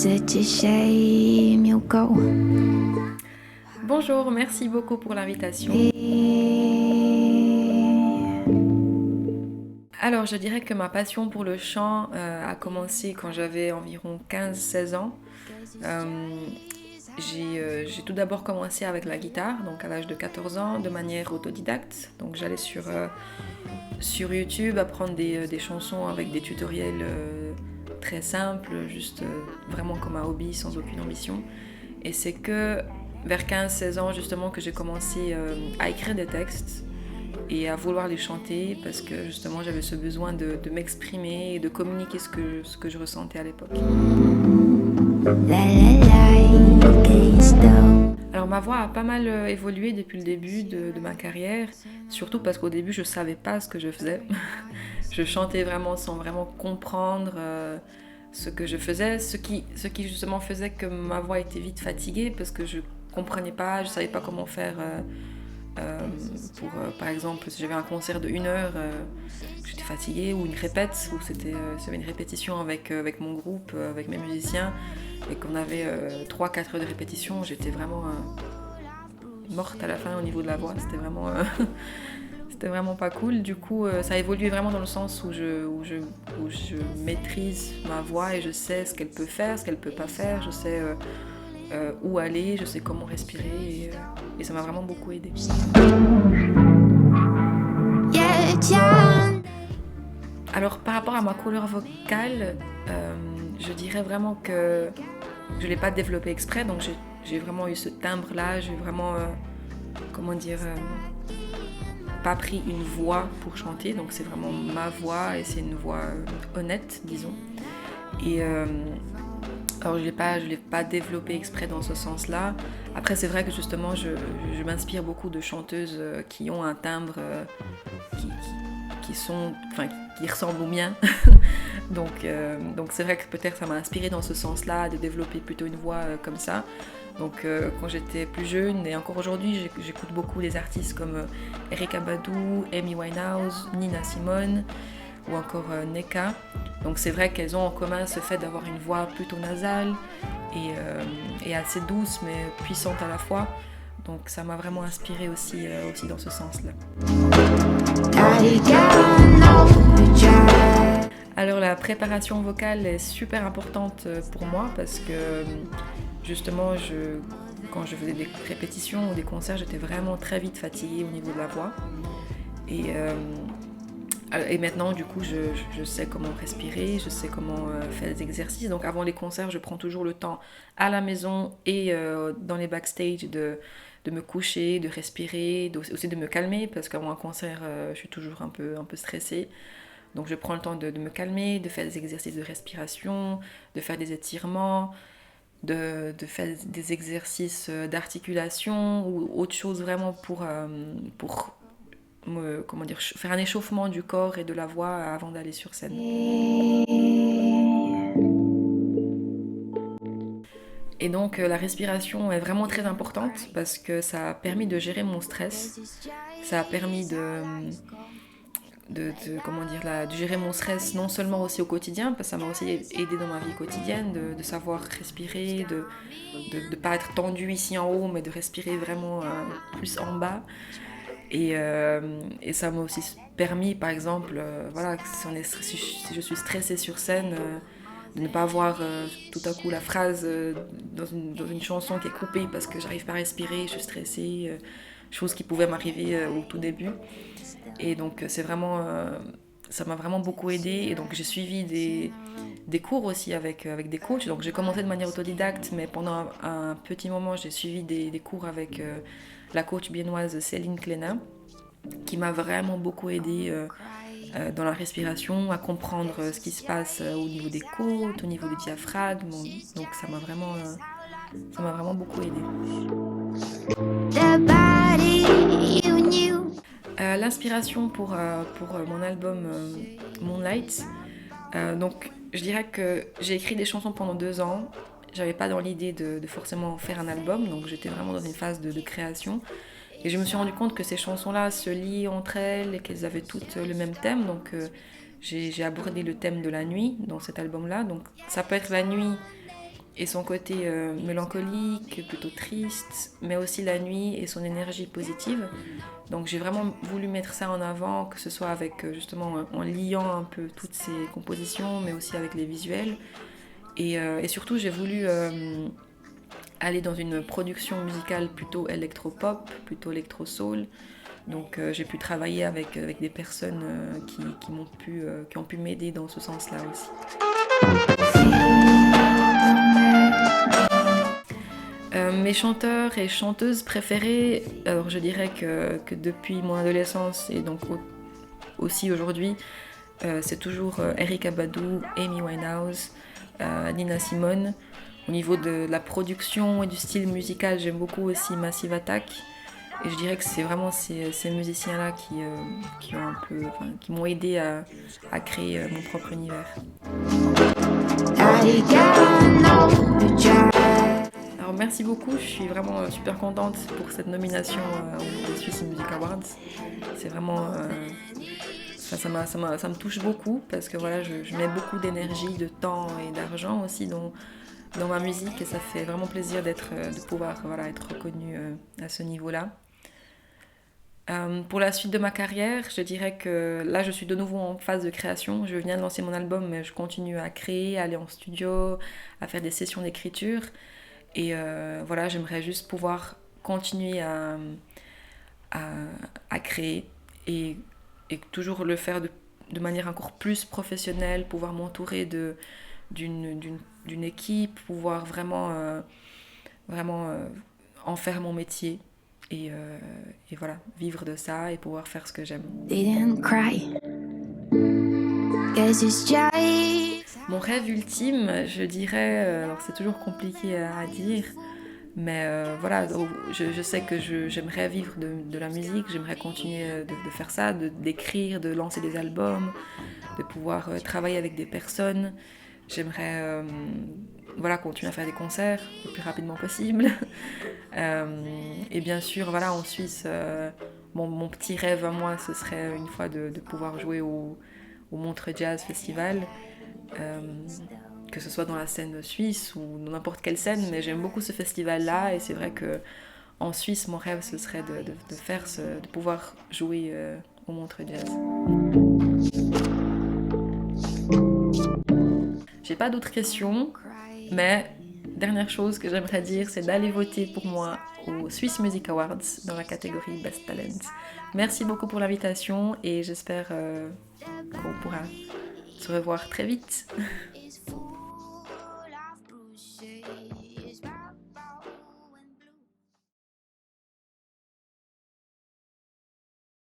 such a shame you'll go. Bonjour, merci beaucoup pour l'invitation. Alors, je dirais que ma passion pour le chant a commencé quand j'avais environ 15-16 ans. J'ai tout d'abord commencé avec la guitare, donc à l'âge de 14 ans, de manière autodidacte. Donc j'allais sur YouTube apprendre des chansons avec des tutoriels très simples, juste vraiment comme un hobby, sans aucune ambition. Et c'est que vers 15-16 ans justement que j'ai commencé à écrire des textes et à vouloir les chanter parce que justement j'avais ce besoin de m'exprimer et de communiquer ce que je ressentais à l'époque. Alors ma voix a pas mal évolué depuis le début de ma carrière, surtout parce qu'au début je savais pas ce que je faisais. Je chantais vraiment sans vraiment comprendre ce que je faisais, ce qui justement faisait que ma voix était vite fatiguée parce que je comprenais pas, je savais pas comment faire pour par exemple si j'avais un concert de 1 heure, j'étais fatiguée, ou une répète où c'était une répétition avec mon groupe, avec mes musiciens, et qu'on avait 3-4 heures de répétition, j'étais vraiment morte à la fin au niveau de la voix, c'était vraiment c'était vraiment pas cool. Du coup ça a évolué vraiment dans le sens où je maîtrise ma voix et je sais ce qu'elle peut faire, ce qu'elle peut pas faire, je sais où aller, je sais comment respirer, et ça m'a vraiment beaucoup aidée. Alors par rapport à ma couleur vocale, je dirais vraiment que je ne l'ai pas développé exprès, donc j'ai vraiment eu ce timbre-là, j'ai vraiment, pas pris une voix pour chanter, donc c'est vraiment ma voix et c'est une voix honnête, disons. Et alors je l'ai pas développé exprès dans ce sens-là. Après c'est vrai que justement je m'inspire beaucoup de chanteuses qui ont un timbre qui ressemblent au mien. donc c'est vrai que peut-être ça m'a inspirée dans ce sens-là, de développer plutôt une voix comme ça. Donc quand j'étais plus jeune, et encore aujourd'hui, j'écoute beaucoup des artistes comme Erykah Badu, Amy Winehouse, Nina Simone ou encore Nneka. Donc c'est vrai qu'elles ont en commun ce fait d'avoir une voix plutôt nasale et assez douce mais puissante à la fois. Donc ça m'a vraiment inspirée aussi dans ce sens-là. Alors la préparation vocale est super importante pour moi parce que justement quand je faisais des répétitions ou des concerts, j'étais vraiment très vite fatiguée au niveau de la voix. Et maintenant, du coup, je sais comment respirer, je sais comment faire des exercices. Donc avant les concerts, je prends toujours le temps à la maison et dans les backstage de me coucher, de respirer, aussi de me calmer, parce qu'avant un concert, je suis toujours un peu stressée. Donc je prends le temps de me calmer, de faire des exercices de respiration, de faire des étirements, de faire des exercices d'articulation ou autre chose vraiment pour faire un échauffement du corps et de la voix avant d'aller sur scène. Et donc la respiration est vraiment très importante parce que ça a permis de gérer mon stress, ça a permis de gérer mon stress non seulement aussi au quotidien, parce que ça m'a aussi aidé dans ma vie quotidienne, de savoir respirer, de ne pas être tendu ici en haut, mais de respirer vraiment plus en bas. Et ça m'a aussi permis, par exemple, si je suis stressée sur scène, de ne pas avoir tout à coup la phrase dans une chanson qui est coupée parce que j'arrive pas à respirer, je suis stressée, chose qui pouvait m'arriver au tout début. Et donc c'est vraiment, ça m'a vraiment beaucoup aidée. Et donc j'ai suivi des cours aussi avec des coachs. Donc j'ai commencé de manière autodidacte, mais pendant un petit moment j'ai suivi des cours avec la coach viennoise Céline Klenin, qui m'a vraiment beaucoup aidée dans la respiration, à comprendre ce qui se passe au niveau des côtes, au niveau du diaphragme. Donc ça m'a vraiment beaucoup aidée. L'inspiration pour mon album Moonlight, donc je dirais que j'ai écrit des chansons pendant 2 ans. J'avais pas dans l'idée de forcément faire un album, donc j'étais vraiment dans une phase de création. Et je me suis rendu compte que ces chansons-là se lient entre elles et qu'elles avaient toutes le même thème. Donc j'ai abordé le thème de la nuit dans cet album-là. Donc ça peut être la nuit et son côté mélancolique, plutôt triste, mais aussi la nuit et son énergie positive. Donc j'ai vraiment voulu mettre ça en avant, que ce soit avec justement en liant un peu toutes ces compositions, mais aussi avec les visuels. Et surtout j'ai voulu aller dans une production musicale plutôt électropop, plutôt électro-soul. Donc j'ai pu travailler avec des personnes qui ont pu m'aider dans ce sens-là aussi. Mes chanteurs et chanteuses préférés, alors je dirais que depuis mon adolescence et donc aussi aujourd'hui, c'est toujours Erykah Badu, Amy Winehouse, Nina Simone. Au niveau de la production et du style musical, j'aime beaucoup aussi Massive Attack. Et je dirais que c'est vraiment ces musiciens-là qui m'ont aidé à créer mon propre univers. Alors merci beaucoup, je suis vraiment super contente pour cette nomination aux Swiss Music Awards. C'est vraiment... ça me touche beaucoup parce que voilà, je mets beaucoup d'énergie, de temps et d'argent aussi dans ma musique et ça fait vraiment plaisir de pouvoir être reconnue à ce niveau-là. Pour la suite de ma carrière, je dirais que là je suis de nouveau en phase de création. Je viens de lancer mon album, mais je continue à créer, à aller en studio, à faire des sessions d'écriture. Et voilà, j'aimerais juste pouvoir continuer à créer et toujours le faire de manière encore plus professionnelle, pouvoir m'entourer d'une équipe, pouvoir vraiment en faire mon métier. Et voilà, vivre de ça et pouvoir faire ce que j'aime. Mon rêve ultime, je dirais, alors c'est toujours compliqué à dire, mais voilà, je sais que j'aimerais vivre de la musique, j'aimerais continuer de faire ça, d'écrire, de lancer des albums, de pouvoir travailler avec des personnes. J'aimerais continuer à faire des concerts le plus rapidement possible. Et bien sûr, voilà, en Suisse, mon petit rêve à moi, ce serait une fois de pouvoir jouer au Montreux Jazz Festival, que ce soit dans la scène suisse ou dans n'importe quelle scène, mais j'aime beaucoup ce festival-là et c'est vrai que en Suisse, mon rêve, ce serait de pouvoir jouer au Montreux Jazz. J'ai pas d'autres questions, mais dernière chose que j'aimerais dire, c'est d'aller voter pour moi aux Swiss Music Awards dans la catégorie Best Talent. Merci beaucoup pour l'invitation et j'espère qu'on pourra se revoir très vite.